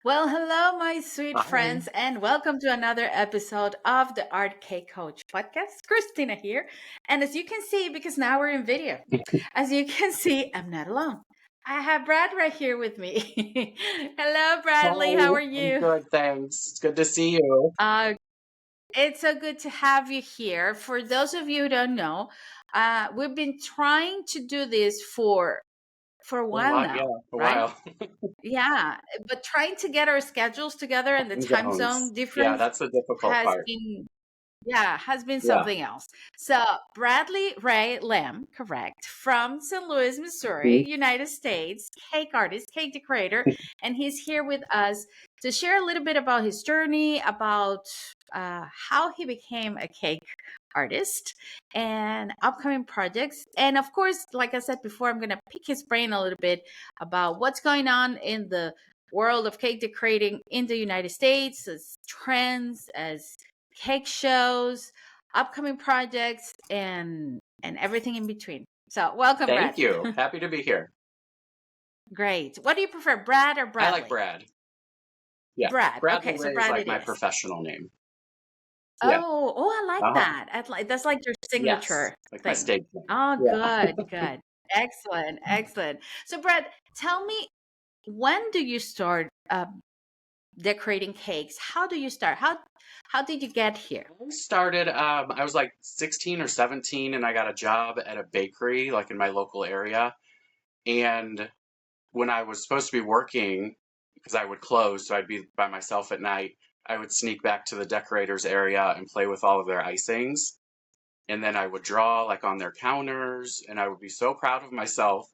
Well, hello, my sweet Hi. friends, and welcome to another episode of the Art Cake Coach podcast. Christina here. And as you can see, because now we're in video, as you can see, I'm not alone. I have Brad right here with me. Hello, Bradley. How Hi. are I'm you? good, thanks. It's good to see you. Uh, it's so good to have you here. For those of you who don't know, we've been trying to do this for a For a while while, yeah, now, a right? while. Yeah, but trying to get our schedules together and the Time time zones. zone Yeah, difference that's the difficult has part. been yeah, has been Yeah. something else. So, Bradley Rae Lamb, correct, from St. Louis, Missouri, Mhm. United States, cake artist, cake decorator, and he's here with us to share a little bit about his journey, about how he became a cake artist and upcoming projects. And of course, like I said before, I'm going to pick his brain a little bit about what's going on in the world of cake decorating in the United States, as trends, as cake shows, upcoming projects, and everything in between. So, welcome, Thank Brad. you. Happy to be here. Great. What do you prefer, Brad or I like Bradley? Brad. Yeah. Brad. Bradley Okay, so Ray is Brad like it my is. professional name. Yeah. Oh, I like Uh-huh. that. That's like your Yes. signature Like my thing. stage name. Oh, Yeah. good, good. Excellent, excellent. So, Brad, tell me, when do you start decorating cakes? How do you start? How did you get here? I started, I was like 16 or 17 and I got a job at a bakery, like in my local area. And when I was supposed to be working, because I would close, so I'd be by myself at night, I would sneak back to the decorators area and play with all of their icings. And then I would draw like on their counters, and I would be so proud of myself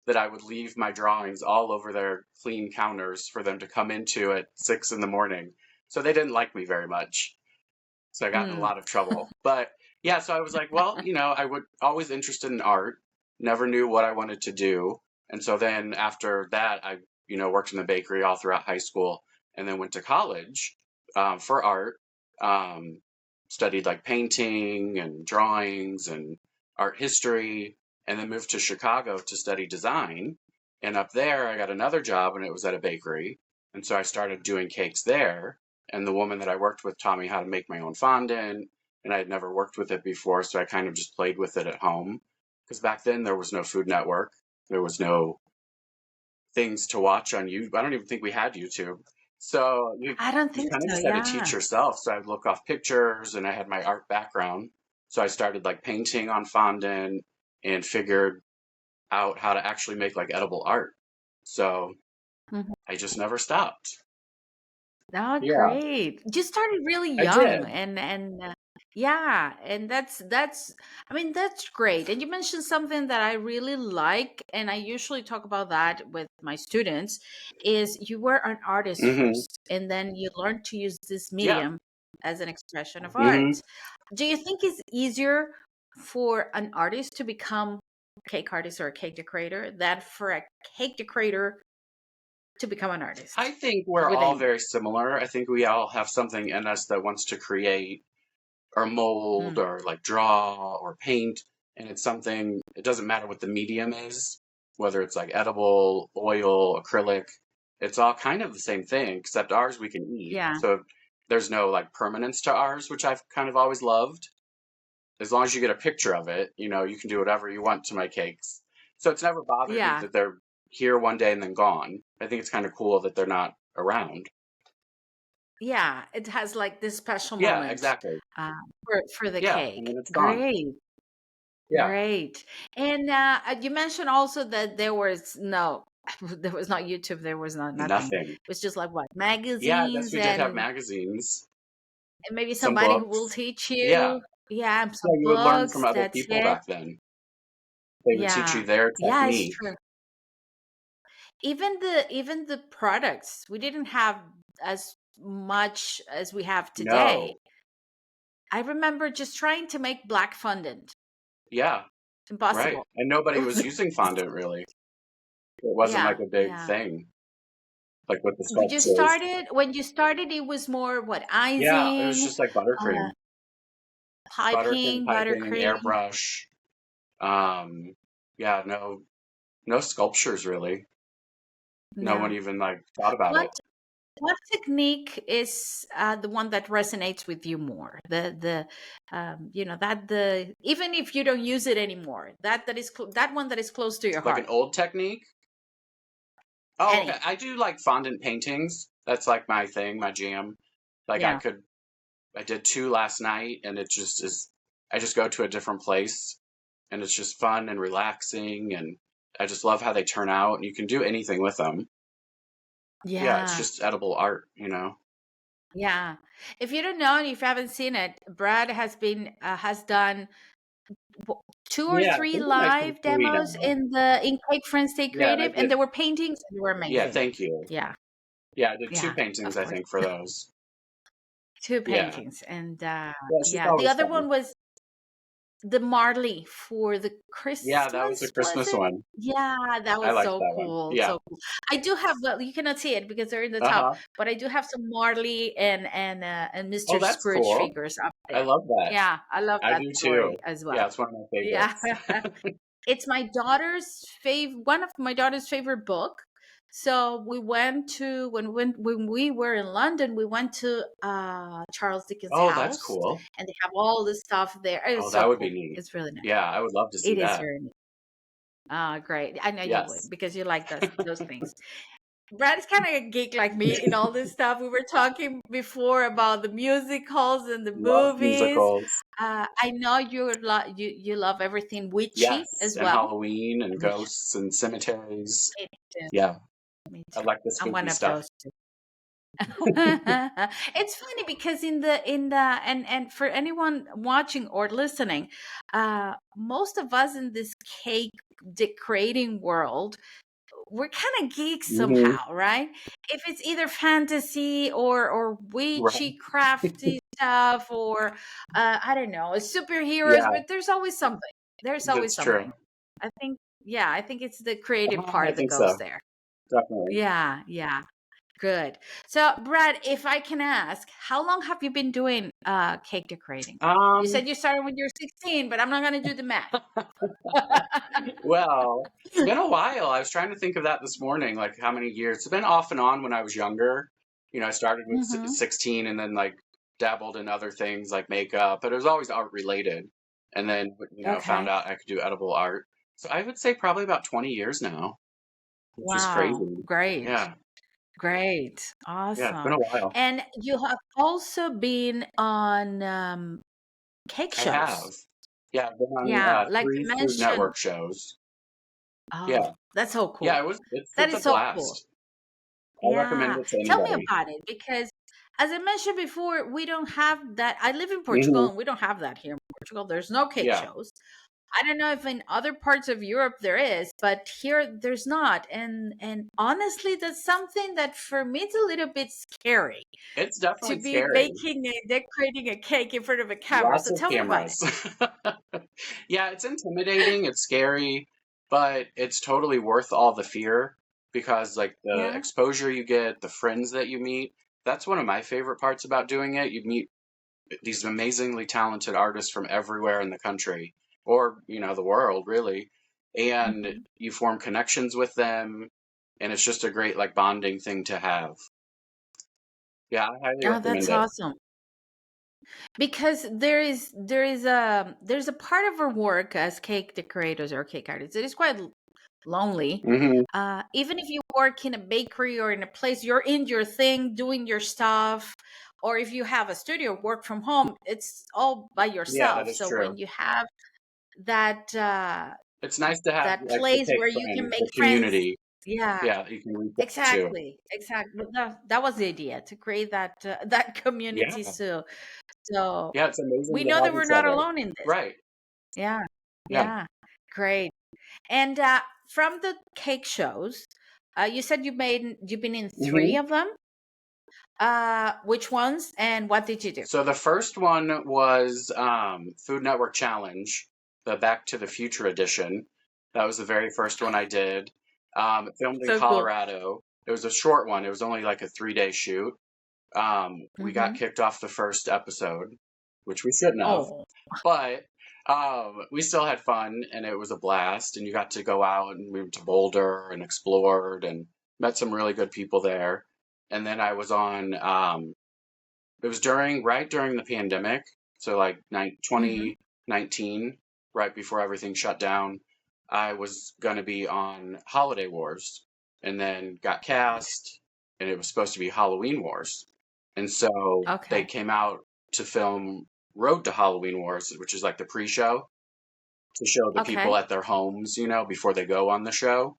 that I would leave my drawings all over their clean counters for them to come into at 6 in the morning. So they didn't like me very much. So I got in a Mm. lot of trouble. But yeah, so I was like, well, I would always interested in art, never knew what I wanted to do. And so then after that, I, worked in the bakery all throughout high school and then went to college for art, um, studied like painting and drawings and art history, and then moved to Chicago to study design. And up there, I got another job and it was at a bakery. And so I started doing cakes there, and the woman that I worked with taught me how to make my own fondant, and I had never worked with it before, so I kind of just played with it at home. Because back then there was no Food Network, there was no things to watch on YouTube. I don't even think we had YouTube. So you I don't you think kind of so. just had to teach Yeah. yourself. So I'd look off pictures, and I had my art background. So I started like painting on fondant and figured out how to actually make like edible art. So Mhm. I just never stopped. Oh, Yeah, great. You started really I young did. and yeah, and that's I mean that's great. And you mentioned something that I really like and I usually talk about that with my students is you were an artist Hmm. first and then you learned to use this Yeah. medium as an expression of Hmm. art. Do you think it's easier for an artist to become a cake artist or a cake decorator than for a cake decorator to become an I artist think we're all within? very similar. I think we all have something in us that wants to create or mold Mm. or like draw or paint. And it's something, it doesn't matter what the medium is, whether it's like edible, oil, acrylic, it's all kind of the same thing, except ours we can eat. Yeah. So there's no like permanence to ours, which I've kind of always loved. As long as you get a picture of it, you can do whatever you want to my cakes. So it's never bothered me Yeah. that they're here one day and then gone. I think it's kind of cool that they're not around. Yeah, it has like this special Yeah, moment exactly. for the Yeah, and cake. then it's gone. Great, Yeah. great. And you mentioned also that there was no, there was not YouTube, there was not nothing. Nothing. It was just like what Yeah, I guess magazines we did have and magazines, maybe some somebody who will books. teach Yeah. you. Yeah, and Yeah, some you would learn from books. other That's people it. back then. They would teach you Yeah, their yeah, it's technique. true. Even the products, we didn't have as much as we have today. No. I remember just trying to make black fondant. Yeah, right. Impossible. And nobody was using fondant really. It wasn't like Yeah, a big yeah. thing, like with the Would you sculptures. started when you started? It was more what Yeah, it was icing, just like uh, buttercream. Buttercream, piping, buttercream. airbrush. Um, yeah, no sculptures really. No one No. even like thought about What it. what technique is the one that resonates with you more? You know, that the even if you don't use it anymore, that one that is close to your Like an heart. old technique? Oh, okay. Any? I do like fondant paintings. That's like my thing, my jam. Like Yeah. I did two last night, and it just is. I just go to a different place, and it's just fun and relaxing, and I just love how they turn out. And you can do anything with them. Yeah, it's Yeah. just edible art, you know. Yeah. If you don't know and if you haven't seen it, Brad has done w- two or Yeah, I three think I might do live three demos now. in Cake Friends Stay Yeah, and I Creative, and did. there were paintings and they were Yeah, amazing. thank you. Yeah. Yeah, I did two Yeah. paintings, Of I course. think, for those. Two Yeah, paintings. And yeah, it's just yeah, the always other fun. one was the Marley for the Yeah, that was a Christmas, was Christmas it? one. Yeah, that I was liked so that one. cool. Yeah. So cool. I do have, well, you cannot see it because they're in the Uh top, huh. but I do have some Marley and Oh, Mr. that's Scrooge cool. figures up I there. love that. Yeah, I love I that do too. story as Yeah, well. it's one of my Yeah. favorites. It's my daughter's one of my daughter's favorite book. So we went to when we were in London, we went to Charles Dickens' Oh, that's house, cool. and they have all the stuff there. Oh, It's that so would be cool. neat. It's really nice. Yeah, I would love to see It is that. very neat. Ah, great. I know you would Yes. because you like those things. Brad is kind of a geek like me in all this stuff. We were talking before about the musicals and the Love movies. musicals. I know you love everything witchy Yes, as and well. Halloween and Me, ghosts and cemeteries. me too. Yeah, Me I too. like the I'm spooky one of stuff. those too. It's funny because in the and for anyone watching or listening, most of us in this cake decorating world, we're kind of geeks Hmm. somehow, right? If it's either fantasy or Right. witchy crafty stuff or I don't know, superheroes, Yeah, but there's always something. There's always that's true. something. I think, yeah, I think it's the creative I part that think goes so. there. Definitely. Yeah, yeah. Good. So, Brad, if I can ask, how long have you been doing cake decorating? You Um, said you started when you were 16, but I'm not going to do the math. well, it's been a while. I was trying to think of that this morning, like how many years. It's been off and on when I was younger. You know, I started with Hmm. 16 and then like dabbled in other things like makeup, but it was always art related. And then, found Okay. out I could do edible art. So I would say probably about 20 years now, which is Wow. crazy. Great. Yeah. Great. Yeah, it's been a Awesome. while. And you have also been on cake I have. shows. Yeah, I've been on Yeah, like three you Food mentioned. Network shows. Oh, Yeah. that's so Yeah, cool. That it's a is so cool. blast. I recommend Yeah. it to Tell me anybody. about it because as I mentioned before, we don't have that. I live in Portugal Hmm. and we don't have that here in Portugal. There's no cake Yeah. shows. I don't know if in other parts of Europe there is, but here there's not. And honestly, that's something that for me it's a little bit scary It's to definitely be scary. making and decorating a cake in front of a camera. Lots So of tell me about it. cameras. Yeah, it's intimidating, it's scary, but it's totally worth all the fear because like the Yeah. exposure you get, the friends that you meet, that's one of my favorite parts about doing it. You meet these amazingly talented artists from everywhere in the country or, the world, really. And Mhm. you form connections with them, and it's just a great like bonding thing to have. Yeah, I highly Oh, recommend that's it. awesome. Because there's a part of our work as cake decorators or cake artists. It is quite lonely. Hmm. Even if you work in a bakery or in a place, you're in your thing, doing your stuff, or if you have a studio, work from home, it's all by Yeah, that yourself. is So true. when you have that It's nice to have that like the place cake where you can friends, make the friends, community. yeah, Yeah, that you can reach out to. exactly, exactly. That was the idea to create that Yeah, community. So yeah, it's we amazing to know that have we're each not other. alone in this. Right. Yeah, Yeah. yeah, great. And from the cake shows, you said you've been in three Hmm. of them. Which ones and what did you do? So the first one was Food Network Challenge, the Back to the Future edition. That was the very first one I did. Filmed in So cool. Colorado. It was a short one. It was only like a 3-day shoot. We got Hmm. kicked off the first episode, which we shouldn't have, Oh, but we still had fun and it was a blast. And you got to go out and move to Boulder and explored and met some really good people there. And then I was on, it was right during the pandemic. So like Mm-hmm. 2019, right before everything shut down. I was going to be on Holiday Wars and then got cast, and it was supposed to be Halloween Wars. And so they Okay. came out to film Road to Halloween Wars, which is like the pre-show to show the people Okay. at their homes, before they go on the show.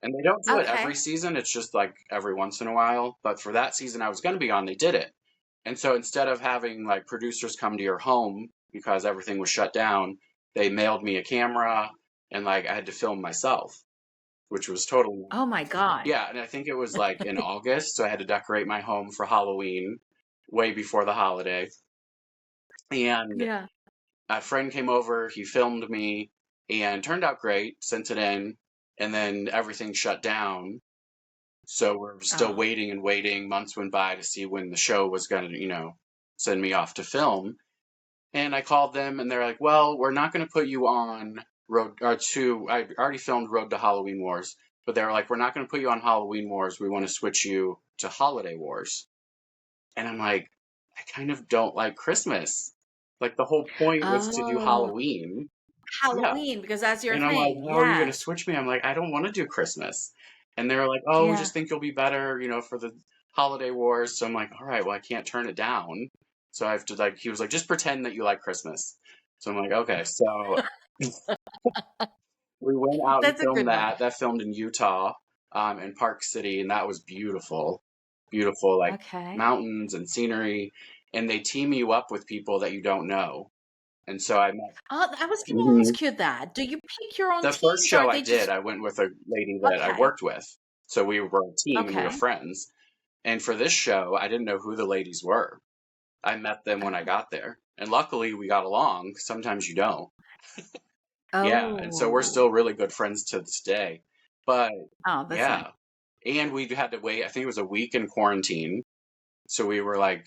And they don't do it every Okay. season. It's just like every once in a while. But for that season I was going to be on, they did it. And so instead of having like producers come to your home because everything was shut down, they mailed me a camera and like I had to film myself, which was totally, Oh my God. yeah. And I think it was like in August. So I had to decorate my home for Halloween way before the holiday. And Yeah. a friend came over, he filmed me and turned out great, sent it in, and then everything shut down. So we're still Oh. waiting and waiting. Months went by to see when the show was going to, send me off to film. And I called them and they're like, well, we're not going to put you on I already filmed Road to Halloween Wars, but they're like, we're not going to put you on Halloween Wars. We want to switch you to Holiday Wars. And I'm like, I kind of don't like Christmas. Like the whole point was to do Oh, Halloween. Yeah. Halloween, because that's your And I'm like, thing. how are you going to Yes. switch me? I'm like, I don't want to do Christmas. And they're like, oh, we Yeah. just think you'll be better, for the Holiday Wars. So I'm like, all right, well, I can't turn it down. So I have to like, he was like, just pretend that you like Christmas. So I'm like, okay. So we went out and That's a filmed good one. that. That filmed in Utah, in Park City, and that was beautiful. Beautiful, like Okay. mountains and scenery. And they team you up with people that you don't know. And so I met. Oh, I was going to Mhm. ask you that. Do you pick your own The first teams, or show are I they did, just I went with a lady that I okay? worked with. So we were a team, we were Okay. friends. And for this show, I didn't know who the ladies were. I met them when I Oh. got there. And luckily we got along. Sometimes you don't. Yeah. And so we're Oh. still really good friends to this day. But Oh, that's nice. yeah. And we had to wait, I think it was a week in quarantine. So we were like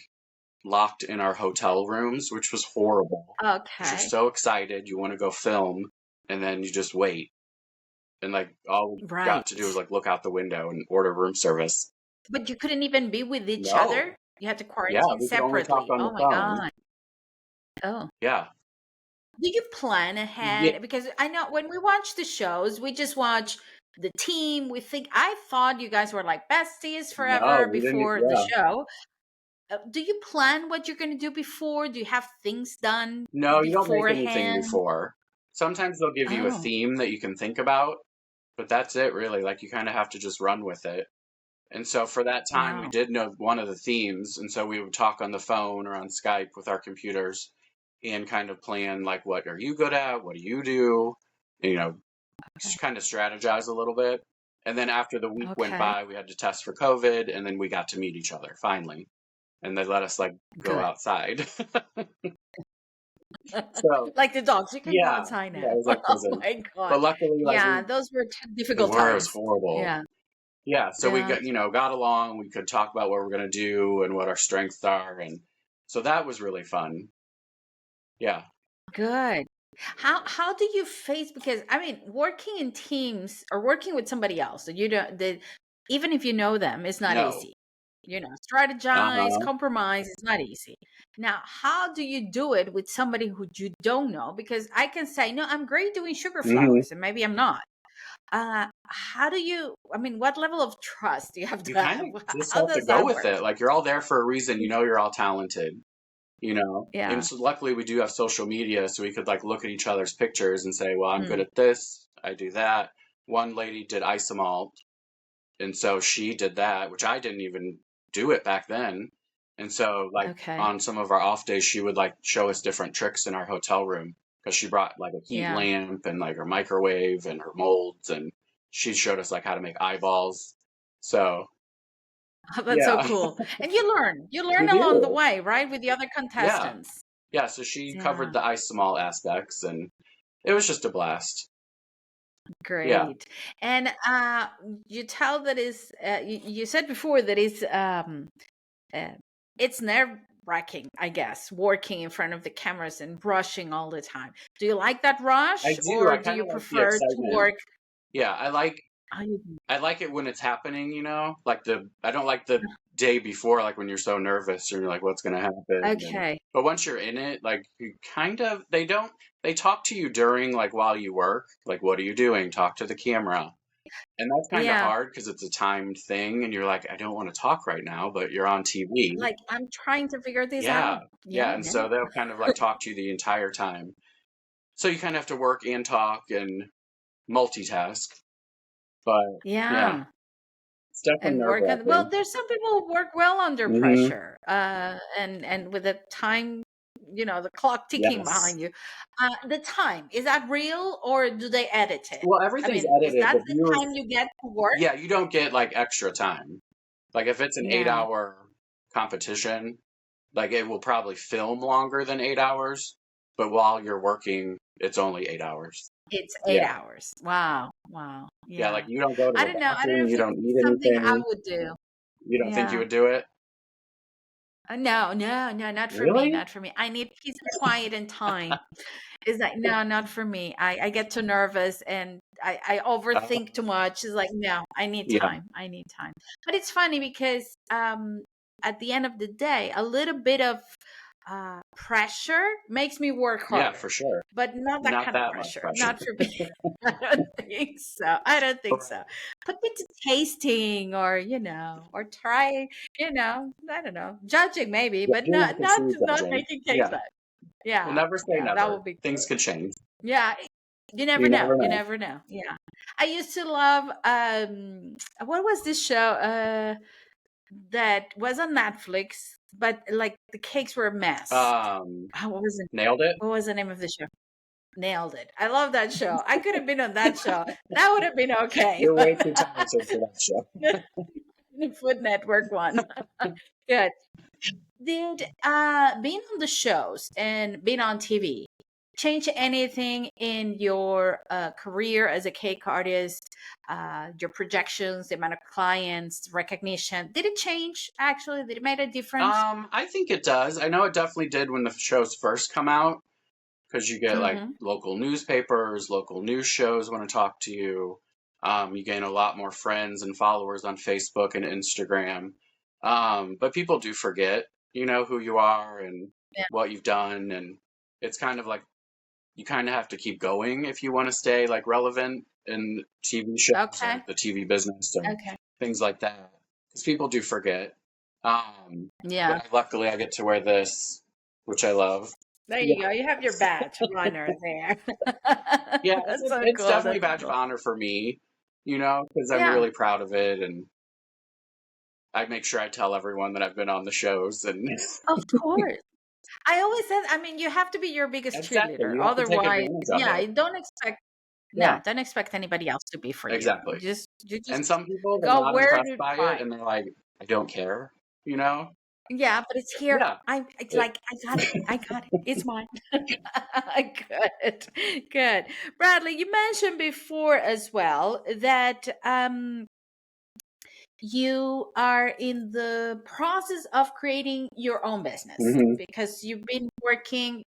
locked in our hotel rooms, which was horrible. Because you're Okay. so excited, you want to go film, and then you just wait. And like all we got to do was Right. like look out the window and order room service. But you couldn't even be with each No. other? You had to Yeah, quarantine we could only talk separately. on the Oh my phone. God. Oh. Yeah. Do you plan Yeah. ahead? Because I know when we watch the shows, we just watch the team. We think, I thought you guys were like besties No, forever we didn't. before the Yeah. show. Do you plan what you're going to do before? Do you have things done No, you don't make anything beforehand? before. Sometimes they'll give you a Oh, theme that you can think about, but that's it really. Like you kind of have to just run with it. And so for that time, we wow. did know one of the themes. And so we would talk on the phone or on Skype with our computers and kind of plan like, what are you good at? What do you do? And, Okay. kind of strategize a little bit. And then after the week went Okay. by, we had to test for COVID, and then we got to meet each other finally. And they let us like go Good. outside. So Like the dogs, you can go yeah, outside yeah, it now. was like Oh prison. my God. But luckily, like Yeah, those were they difficult were, it was times. horrible. Yeah. Yeah, so we Yeah. got along. We could talk about what we're gonna do and what our strengths are, and so that was really fun. Yeah. Good. How do you face, because I mean, working in teams or working with somebody else that you don't that even if you know them, it's not No. easy. Strategize, Uh-huh. compromise is not easy. Now, how do you do it with somebody who you don't know? Because I can say, no, I'm great doing sugar Hmm. flowers, and maybe I'm not. How do you, I mean, what level of trust do you have to You kind have? of just How have to does go that with work? it. Like you're all there for a reason. You're all talented. And Yeah. so luckily we do have social media, so we could like look at each other's pictures and say, well, I'm good Mm, at this, I do that. One lady did isomalt, and so she did that, which I didn't even do it back then. And so like okay. on some of our off days, she would like show us different tricks in our hotel room because she brought like a heat Yeah. lamp and like her microwave and her molds, and she showed us like how to make eyeballs. So That's so yeah. cool. And you learn. You You learn along the do. way, right? With the other Yeah. contestants. Yeah, so she covered Yeah, the isomalt aspects, and it was just a blast. Yeah. great. And you tell that is you said before that uh, it's nerve-wracking, I guess, working in front of the cameras and rushing all the time. Do you like that I rush, do. or I do kind you of like the prefer to excitement. work? Yeah, Oh, you I like it when it's happening, like I don't like the day before, like when you're so nervous, you're like, what's going to happen? Okay. But once you're in it, like you they talk to you during, like while you work, like, what are you doing? Talk to the camera. And that's kind of Yeah. hard because it's a timed thing. And you're like, I don't want to talk right now, but you're on TV. Like, I'm trying to figure this Yeah. out. Yeah. Yeah. And Yeah. so they'll kind of like talk to you the entire time. So you kind of have to work and talk and multitask. But yeah, Yeah. it's definitely And nerve work on, well, wracking. there's some people who work well under Mm-hmm. pressure, and with the time, the clock ticking Yes. behind you. The time, is that real, or do they edit it? Well, I everything's mean, is edited, that but the time you get to work? yeah, you don't get like extra time. Like if it's an eight No, hour competition, like it will probably film longer than 8 hours, but while you're working, it's only 8 hours. it's eight Yeah. hours. Wow, wow. Yeah, like Yeah. you don't go to I the don't know. I don't know bathroom, if you it's don't eat something I anything. would do. You don't think you Yeah. would do it? No, no, no, not for me. Really? Not for me. I need peace and quiet and time. It's like, no, not for me. I get too nervous, and I Uh, overthink too much. It's like, no, I need yeah. time. I need time. But it's funny because at the end of the day, a little bit of pressure makes me work Yeah, harder, for sure. but not that Not kind of that much pressure. pressure. Not for me. I don't think so. I don't think Right. so. Put me to tasting, or or try, I don't know, judging maybe, Yeah, but doing not like a food not judging. making cakes. Yeah. Well, Yeah, never say yeah, that never. would be Things good. could change. Yeah, you never You know. never You know. never know. Yeah. I used to love what was this show that was on Netflix, but like the cakes were a mess. What was it? Nailed it. What was the name of the show? Nailed it. I love that show. I could have been on that show. That would have been okay. You're way too talented for that show. The Food Network one. Good. Did being on the shows and being on TV change anything in your career as a cake artist? Your projections, the amount of clients, recognition, did it change? Actually, did it make a difference? I think it does. I know it definitely did when the shows first come out because you get like Mm-hmm. local newspapers, local news shows want to talk to you. You gain a lot more friends and followers on Facebook and Instagram. But people do forget, who you are and Yeah. what you've done. And it's kind of like you kind of have to keep going if you want to stay like relevant in TV shows or Okay. the TV business or Okay. things like that. Because people do forget. But Yeah. luckily I get to wear this, which I love. There Yeah. you go. You have your badge of honor there. Yeah, That's so it's cool. definitely a That's so badge of cool. honor for me, because I'm Yeah, really proud of it, and I make sure I tell everyone that I've been on the shows, and of course. I always said, I mean, you have to be your biggest exactly, cheerleader. you have to take Otherwise, advantage of yeah, it. you don't expect, Yeah, no, don't expect anybody else to be for you. exactly. You just And some people they're go not where impressed to by it, find. and they're like, I don't care, you know? Yeah, but it's here. Yeah, It's it, like, I got it. I got it. It's mine. Good. Good. Bradley, you mentioned before as well that you are in the process of creating your own business hmm because you've been working.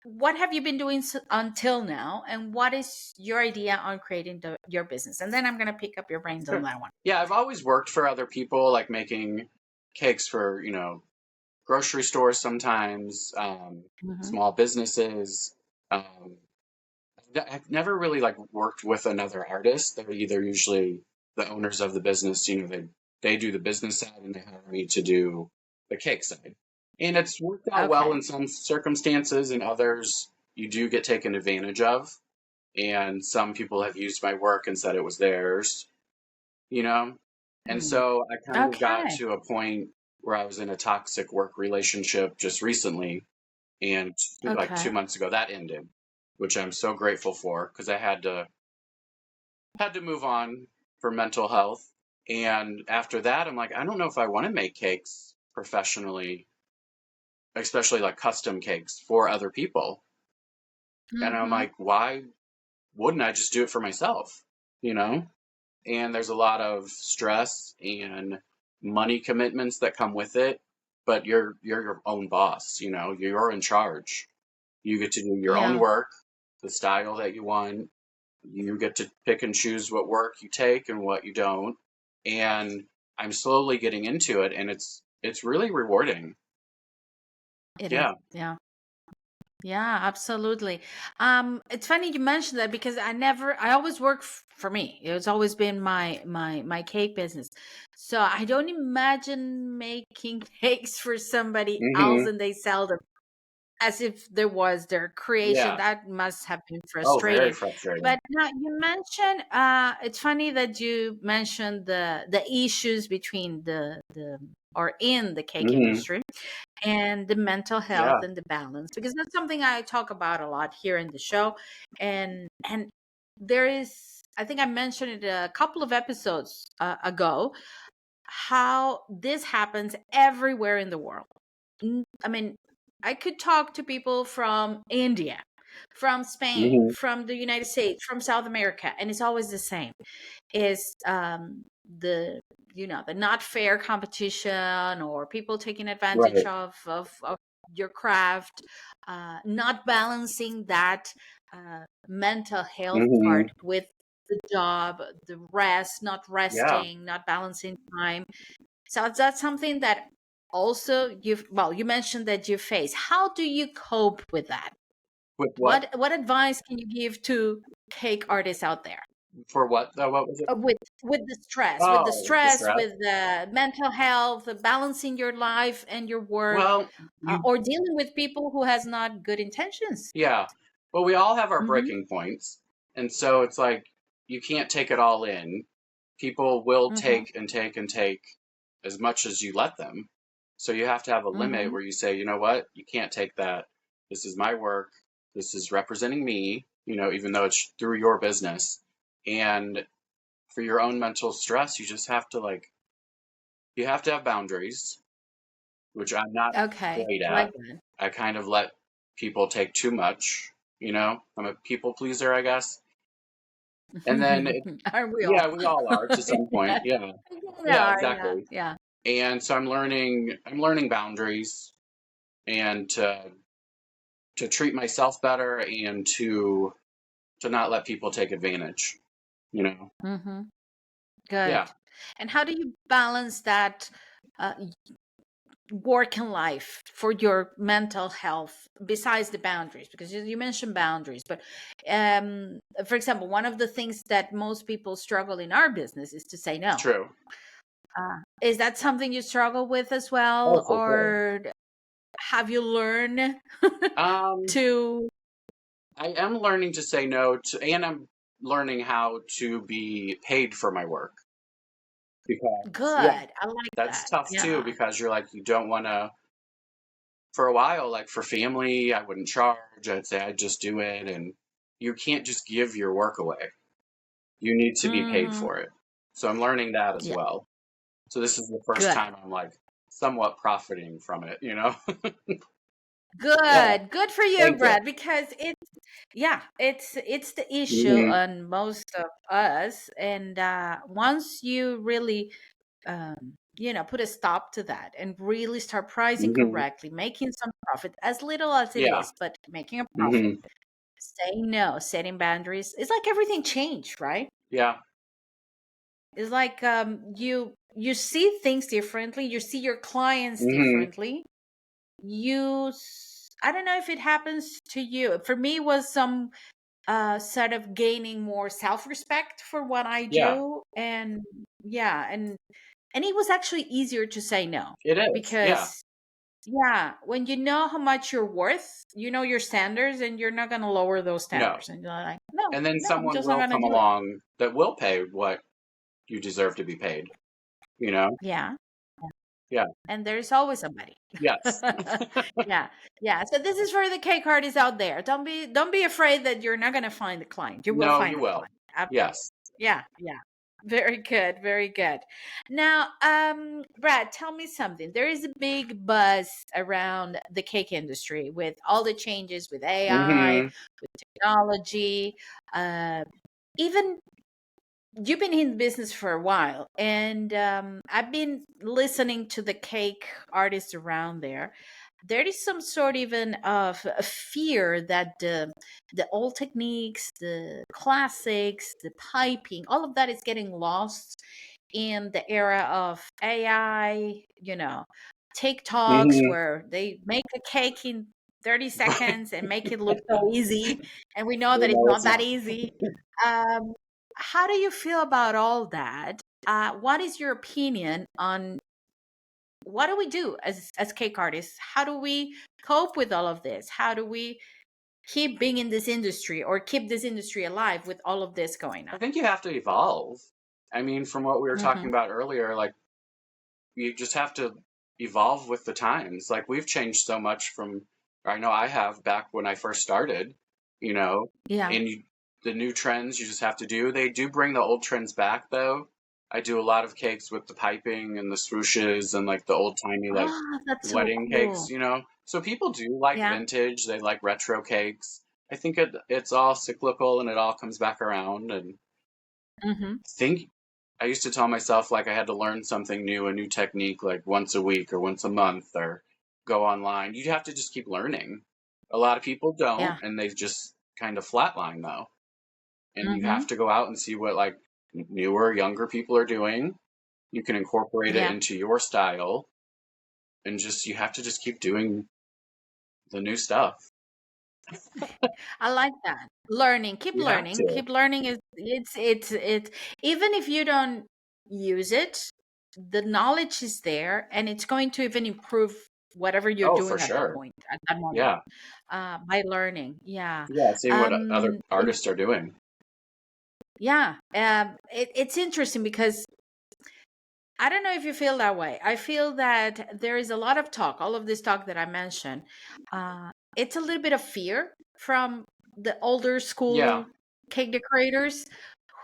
What have you been doing until now, and what is your idea on creating your business? And then I'm going to pick up your brains on sure. that one. Yeah, I've always worked for other people, like making cakes for grocery stores sometimes, Hmm. small businesses. Um, I've never really like worked with another artist. They're either usually the owners of the business, they do the business side and they hire me to do the cake side. And it's worked out well Okay. in some circumstances, and others you do get taken advantage of. And some people have used my work and said it was theirs, you know? And Hmm. so I kind of got Okay. to a point where I was in a toxic work relationship just recently, and like Okay. 2 months ago that ended, which I'm so grateful for because I had to move on for mental health. And after that, I'm like, I don't know if I want to make cakes professionally, especially like custom cakes for other people. And I'm Hmm. like, why wouldn't I just do it for myself? You know? And there's a lot of stress and money commitments that come with it, but you're your own boss, you're in charge. You get to do your own Yeah. work, the style that you want. You get to pick and choose what work you take and what you don't. And I'm slowly getting into it, and it's really rewarding. It is. Yeah. Yeah. Yeah, absolutely. It's funny you mentioned that because I always work for me. It's always been my cake business. So I don't imagine making cakes for somebody else Hmm. and they sell them as if there was their creation. Yeah. That must have been Oh, very frustrating. frustrating. But now you mentioned it's funny that you mentioned the issues between the or in the cake Hmm. industry and the mental health Yeah. and the balance, because that's something I talk about a lot here in the show. And there is, I think I mentioned it a couple of episodes ago, how this happens everywhere in the world. I mean, I could talk to people from India, from Spain, Hmm. from the United States, from South America, and it's always the same. Is the the not fair competition, or people taking advantage Right. of your craft, not balancing that mental health Hmm. part with the job, the rest, not Yeah. resting, not balancing time. So that's something that also you mentioned that you face. How do you cope with that? With what? What advice can you give to cake artists out there? For what? What was it? With the stress, Oh, the stress. with the mental health, balancing your life and your work, Well, you or dealing with people who has not good intentions. yeah. Well, we all have our Mm-hmm. breaking points, and so it's like you can't take it all in. People will Mm-hmm. take and take and take as much as you let them. So you have to have a limit Mm-hmm. where you say, you know what, you can't take that. This is my work. This is representing me, even though it's through your business. And for your own mental stress, you just have to you have to have boundaries, which I'm not Okay, great I like at. that. I kind of let people take too much, I'm a people pleaser, I guess. And then, Aren't we yeah, all? we all are to some point. Yeah, Yeah. we Yeah, are. Yeah, exactly. yeah. And so I'm learning boundaries and to treat myself better and to not let people take advantage, you know. Mm-hmm. Good. Yeah, And how do you balance that uh, work and life for your mental health besides the boundaries? Because you mentioned boundaries, but for example, one of the things that most people struggle in our business is to say no. true. Is that something you struggle with as Oh, well, for sure. or have you learned Um, to? I am learning to say no to, and I'm learning how to be paid for my work because, Good, yeah, I like that's that. tough too Yeah. because you're like, you don't want to, for a while, like for family, I wouldn't charge. I'd say I'd just do it. And you can't just give your work away. You need to be paid Hmm. for it. So I'm learning that as Yeah. well. So this is the first Good. time I'm like somewhat profiting from it. Yeah, Good for you, thank you. Brad, because it's the issue Hmm. on most of us. And once you really put a stop to that and really start pricing Hmm. correctly, making some profit, as little as it Yeah. is, but making a profit, Hmm. saying no, setting boundaries, it's like everything changed, right? Yeah. It's like you see things differently, you see your clients Hmm. differently. I don't know if it happens to you. For me, it was some sort of gaining more self-respect for what I Yeah. do. And yeah, and it was actually easier to say no, It is. Yeah. because yeah, when you know how much you're worth, you know your standards, and you're not going to lower those No. standards, and you're like, no, And then no, I'm someone just not will going to come do it. along that will pay what you deserve to be paid, you know? Yeah. Yeah. And there's always somebody. Yes. Yeah, yeah. So this is for the cake artists out there. Don't be afraid that you're not going to find the client. You will No, find you the will. client. Yes. Yeah, yeah. Very good, very good. Now, Brad, tell me something. There is a big buzz around the cake industry with all the changes with AI, Hmm. with technology. Uh, Even you've been in business for a while, and I've been listening to the cake artists around there. There is some sort even of a fear that the old techniques, the classics, the piping, all of that is getting lost, in the era of AI, TikToks Hmm. where they make a cake in 30 seconds and make it look so easy. And we know that it's No, not it's that not. easy. Um, how do you feel about all that? What is your opinion on what do we do as cake artists? How do we cope with all of this? How do we keep being in this industry or keep this industry alive with all of this going I on? think you have to evolve. I mean, from what we were talking Mm-hmm. about earlier, like you just have to evolve with the times. Like we've changed so much from, I know I have back when I first started, you know, Yeah. and the new trends you just have to do. They do bring the old trends back though. I do a lot of cakes with the piping and the swooshes and like the old timey like Oh, that's so wedding cakes, cool. So people do like Yeah. vintage, they like retro cakes. I think it's all cyclical and it all comes back around and Mm-hmm. think I used to tell myself like I had to learn something new, a new technique like once a week or once a month or go online. You have to just keep learning. A lot of people don't Yeah. and they just kind of flatline though. And you have Mm-hmm. to go out and see what like newer, younger people are doing. You can incorporate it Yeah. into your style and just you have to just keep doing the new stuff. I like that. Learning, keep You have learning, to. keep learning is it's even if you don't use it, the knowledge is there and it's going to even improve whatever you're Oh, for doing sure. at that moment. Yeah. By learning. Yeah. Yeah, seeing what other And artists are doing. yeah, it's interesting because I don't know if you feel that way. I feel that there is a lot of talk, all of this talk that I mentioned. It's a little bit of fear from the older Yeah. school cake decorators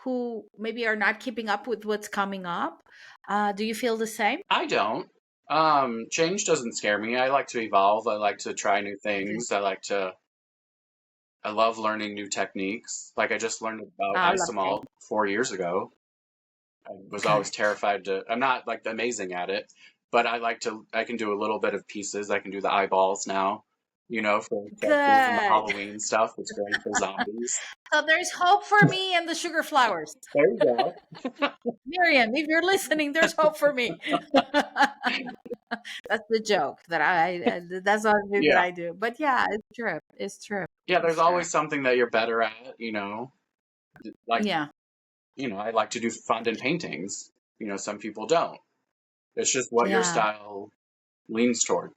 who maybe are not keeping up with what's coming up. Do you feel the same? I don't. Change doesn't scare me. I like to evolve. I like to try new Okay. things. I love learning new techniques. Like I just learned about I love cake. isomalt 4 years ago. I was always Good. terrified I'm not like amazing at it, but I can do a little bit of pieces. I can do the eyeballs now, for especially in the Good. Halloween stuff. It's great for zombies. So there's hope for me and the sugar flowers. There you go. Miriam, if you're listening, there's hope for me. That's the joke that that's all that Yeah. I do. But yeah, it's true. It's true. Yeah, there's It's true. always something that you're better at, like, Yeah. I like to do fondant paintings. Some people don't. It's just what your Yeah. style leans toward.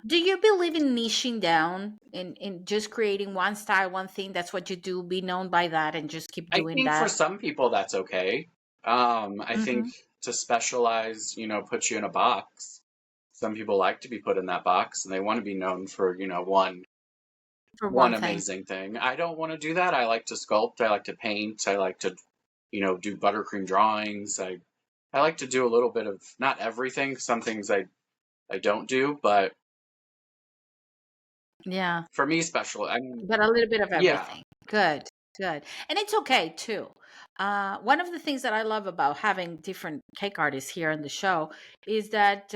Do you believe in niching down in just creating one style, one thing? That's what you do. Be known by that and just keep I doing think for that. some people that's okay. I think Hmm. to specialize, put you in a box. Some people like to be put in that box and they want to be known for, For one one thing. amazing thing. I don't want to do that. I like to sculpt, I like to paint, I like to, do buttercream drawings. I like to do a little bit of not everything. Some things I don't do, but Yeah. for me special. I mean, But a little bit of yeah. everything. Good. Good. And it's okay too. One of the things that I love about having different cake artists here on the show is that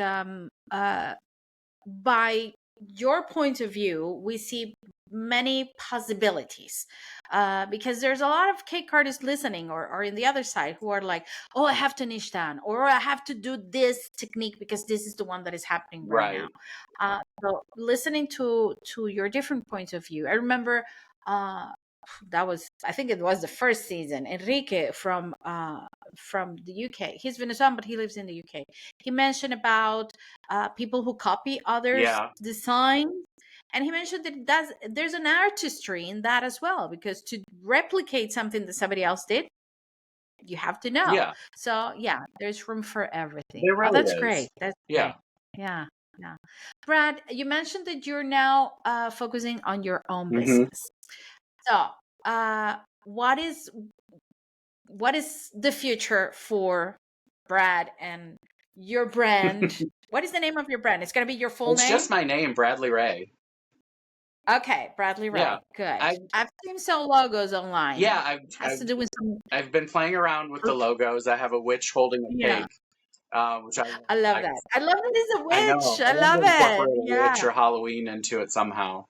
by your point of view, we see many possibilities because there's a lot of cake artists listening or in the other side who are like, oh, I have to niche down or I have to do this technique because this is the one that is happening right now. Right. So listening to your different points of view, I remember uh, that was I think it was the first season. Enrique from the UK. He's Venezuelan, but he lives in the UK. He mentioned about people who copy others' Yeah. designs. And he mentioned that there's an artistry in that as well, because to replicate something that somebody else did, you have to know. Yeah. So yeah, there's room for everything. There Oh, really that's is. great. That's great. Yeah. Yeah, yeah. Brad, you mentioned that you're now focusing on your own Hmm. business. So, uh, what is what is the future for Brad and your brand? What is the name of your brand? It's going to be your full It's name? just my name, Bradley Rae. Okay, Bradley Yeah. Rae. Good. I I've seen some logos yeah, online. Has to do with some. I've been playing around with the logos. I have a witch holding a Yeah, cake, which I love I that. I love that it's a I witch. know. I I wanted love to it. incorporate a Yeah, witch or Halloween into it somehow.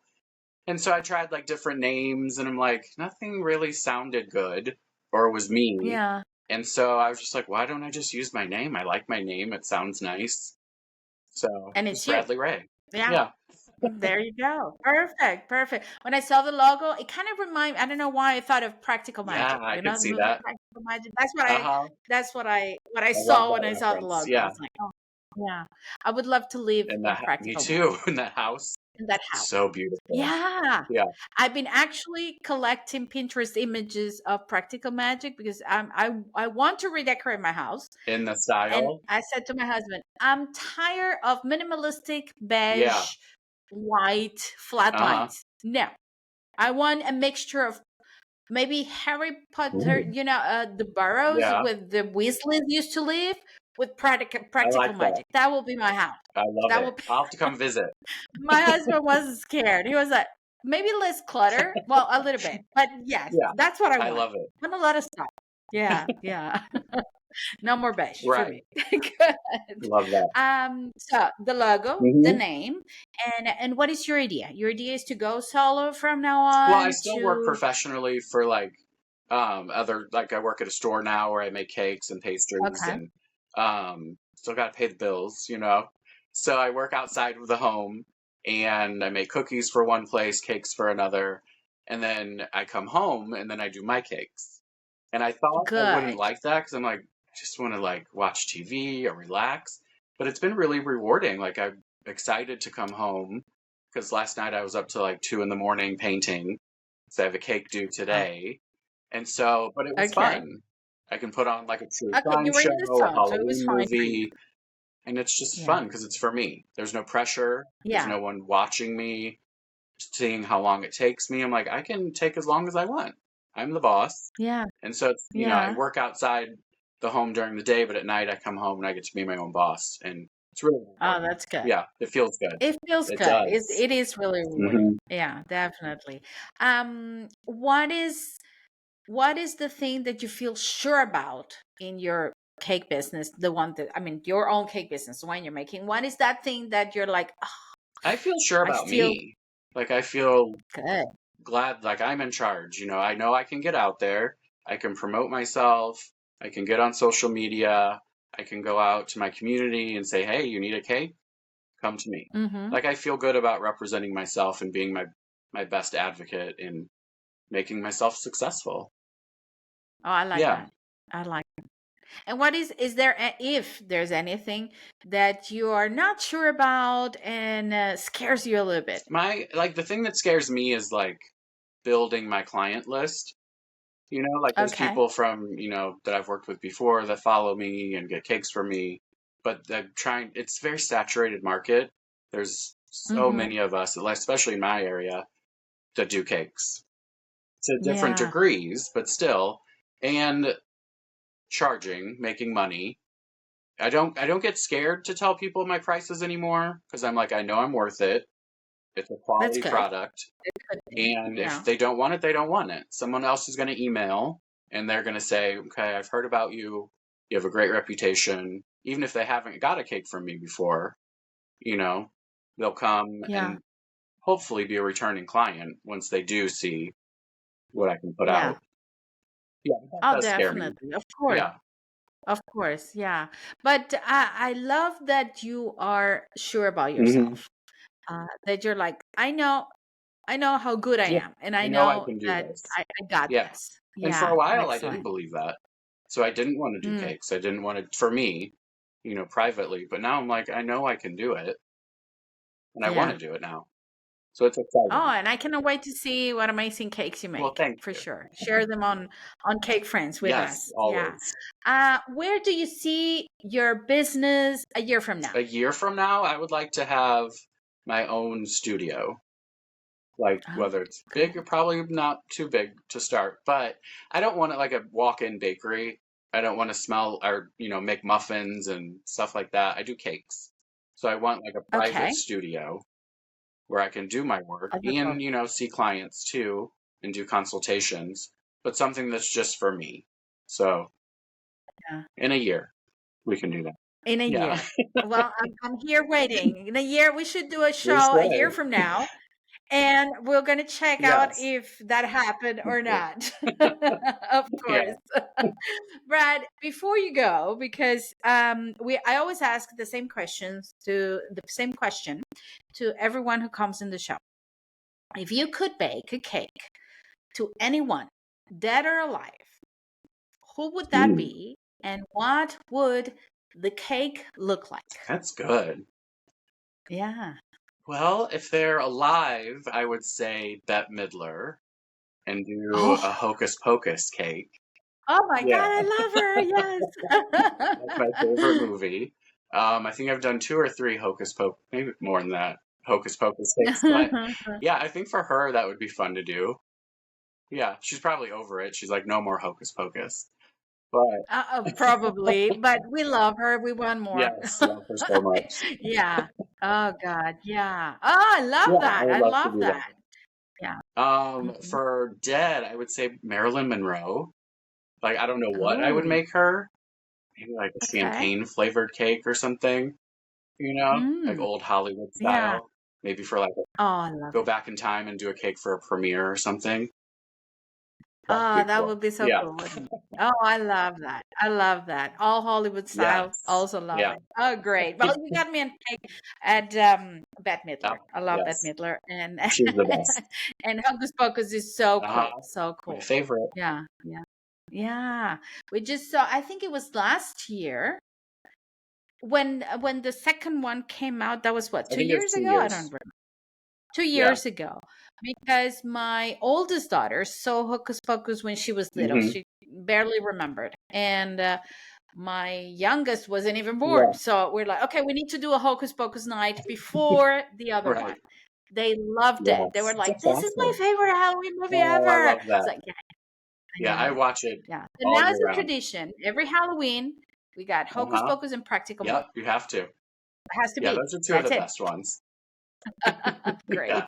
And so I tried like different names and I'm like, nothing really sounded good or was me. yeah. And so I was just like, why don't I just use my name? I like my name. It sounds nice. So And just it's you. Bradley Rae. Yeah. Yeah. There you go. Perfect. Perfect. When I saw the logo, it kind of I don't know why I thought of Practical Yeah, Magic. I You could know, the see movie that. Practical Magic. That's what I Uh-huh. what I I love saw when that I saw the reference. logo. I Yeah. was like, oh yeah. I would love to live And in me Practical too. Magic In that house. in that house. So beautiful. Yeah. Yeah. I've been actually collecting Pinterest images of Practical Magic because I want to redecorate my house. In the And style. I said to my husband, I'm tired of minimalistic Yeah. beige, white, flat Uh-huh. lines. No, I want a mixture of maybe Harry Potter, Ooh. the burrows Yeah. with the Weasleys used to live with I practical like that. magic. That will be my house. I love That it. will be, I'll have to come visit. my husband wasn't scared. He was like, maybe less clutter. Well, a little bit, but yes, Yeah. that's what I I want. love it. I want a lot of stuff. Yeah, yeah. No more beige for Right. me. Good. Love that. So the logo, the Hmm. name, and what is your idea? Your idea is to go solo from now Well, I on still work to professionally for like other like I work at a store now where I make cakes and pastries okay, and still got to pay the bills, you know. So I work outside of the home and I make cookies for one place, cakes for another, and then I come home and then I do my cakes. And I thought I wouldn't good. like that because I'm like I just want to like watch TV or relax, but it's been really rewarding. Like I'm excited to come home because last night I was up to like 2 in the morning painting. So I have a cake due Oh, today. And so, but it was okay. fun. I can put on like a true Okay, crime you were show, in the a zone, so it was Halloween fine for you. movie, and it's just Yeah, fun because it's for me. There's no pressure. There's yeah, no one watching me, seeing how long it takes me. I'm like, I can take as long as I want. I'm the boss. yeah, And so it's, I yeah. work outside the home during the day, but at night I come home and I get to be my own boss. And it's really Oh, rewarding. that's good. Yeah, it feels good. It feels It good. It does. it is really rewarding. Hmm. Yeah, definitely. What is the thing that you feel sure about in your cake business? The one that I mean, your own cake business, the one you're making. What is that thing that you're like, oh, I feel sure I about feel me. Like I feel good. glad, like I'm in charge. I know I can get out there. I can promote myself. I can get on social media. I can go out to my community and say, hey, you need a cake? Come to me. Mm-hmm. Like I feel good about representing myself and being my best advocate in making myself successful. Oh, I like Yeah. that. I like. And what is there if there's anything that you are not sure about and scares you a little bit? The thing that scares me is like building my client list. Like there's Okay. people from, that I've worked with before that follow me and get cakes from me, but it's a very saturated market. There's so Mm-hmm. many of us, like, especially in my area, that do cakes to different Yeah, degrees, but still, and making money. I don't get scared to tell people my prices anymore because I'm like, I know I'm worth it. It's a that's quality good. product. It could be. And if Yeah. they don't want it, they don't want it. Someone else is going to email and they're going to say, okay, I've heard about you. You have a great reputation. Even if they haven't got a cake from me before, you know, they'll come Yeah. and hopefully be a returning client once they do see what I can put Yeah. out. Yeah, that Oh, does scare me. definitely. Of course. Yeah. Of course. Yeah. But I love that you are sure about Hmm. yourself. That you're like, I know how good I Yeah. am, and I I know I know can do that this. I got Yeah. this. And for a Yeah. while, I didn't Excellent. believe that. So I didn't want to do Mm. cakes. I didn't want to, for me, privately. But now I'm like, I know I can do it and I want Yeah. to do it now. So it's Oh, exciting. and I cannot wait to see what amazing cakes you Well, make thank for you. sure. Share them on Cake Friends with Yes, us. Yeah. always. Where do you see your business a year from now? A year from now, I would like to have my own studio. Like Oh, whether it's good. big or probably not too big to start, but I don't want it like a walk-in bakery. I don't want to smell or, make muffins and stuff like that. I do cakes. So I want like a private Okay. studio where I can do my work Oh, that's and, awesome. see clients too and do consultations, but something that's just for me. So Yeah. in a year, we can do that. In a Yeah. year. Well, I'm here waiting. In a year, we should do a We show a year should. from now And we're going to check out Yes. if that happened or Okay. not. Of Yeah. course. Brad, before you go, because I always ask the same question to everyone who comes in the show. If you could bake a cake to anyone, dead or alive, who would that be? And what would the cake look like? That's good. Yeah. Well, if they're alive, I would say Bette Midler and do a Oh, Hocus Pocus cake. oh my God, Yeah, I love her. that's my favorite movie. I think I've done 2 or 3 Hocus Pocus, maybe more than that, Hocus Pocus cakes. But Yes. yeah, I think for her that would be fun to do. Yeah, she's probably over it. She's like, no more Hocus Pocus. But Probably, but we love her. We want more. yes, love her so much. Yeah. Oh God. Yeah. Oh, I love Yeah, I that. would I love to love do that. Yeah. that. Mhm. For dead, I would say Marilyn Monroe. Like, I don't know what I would Oh, make her. Maybe like a okay. champagne flavored cake or something, like Mm. old Hollywood Yeah. style. Maybe for like Oh, I love go it. back in time and do a cake for a premiere or something. That would Oh, be that cool. would be so Yeah. cool, wouldn't it? Oh, I love that. I love that. All Hollywood style. Yes. Also love Yeah. it. Oh, great. Well, you got me on cake at Bette Oh, Midler. I love Bette yes. Midler, and She's the best. and Hocus Pocus is so Uh-huh. cool. So My cool. favorite. Yeah, yeah, yeah. We just saw. I think it was last year when the second one came out. That was what, I two think it's years two ago? I don't years. remember. two Yeah. years ago, because my oldest daughter saw Hocus Pocus when she was little. Hmm. She barely remembered. And my youngest wasn't even born. Yeah. So we're like, okay, we need to do a Hocus Pocus night before the other Right. one. They loved it. They Yes. were like, That's this is my awesome. favorite Halloween movie Oh, I ever. love It's that. like, yeah, I Yeah, I know. watch it Yeah. So all now year it's a round. tradition. Every Halloween, we got Hocus Uh-huh. Pocus and Practical Movie. Yep, you have to. It has to Yeah, be. those are 2 of the That's it. best ones. Great. Yeah.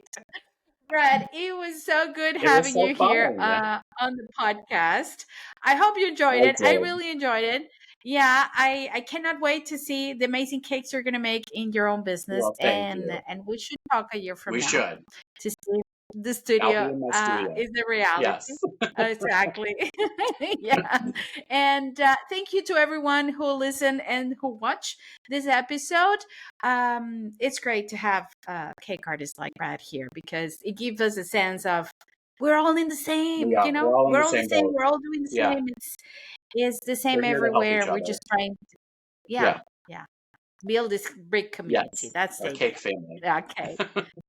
Brad, it was so good It was having so you here fun. on the podcast. I hope you enjoyed I it. I did. really enjoyed it. Yeah, I cannot wait to see the amazing cakes you're gonna make in your own business, Well, thank you. and we should talk a year from We now should. to see if the I'll be studio in my studio. is the reality. Yes. Exactly. Yeah. And thank you to everyone who listened and who watched this episode. It's great to have cake artists like Brad here, because it gives us a sense of we're all in the We same, are. We're all in we're the all the same same, boat. we're all doing the Yeah. same. It's the We're same here to help each everywhere. We're other. just trying to, yeah, Yeah. yeah, build this big community. Yes. That's A the idea. cake family. Okay.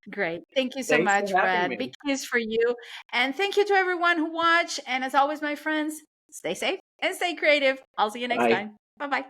Great. Thank you so Thanks for much, having Brad. Big me. kiss for you. And thank you to everyone who watched. And as always, my friends, stay safe and stay creative. I'll see you next Bye. time. Bye bye.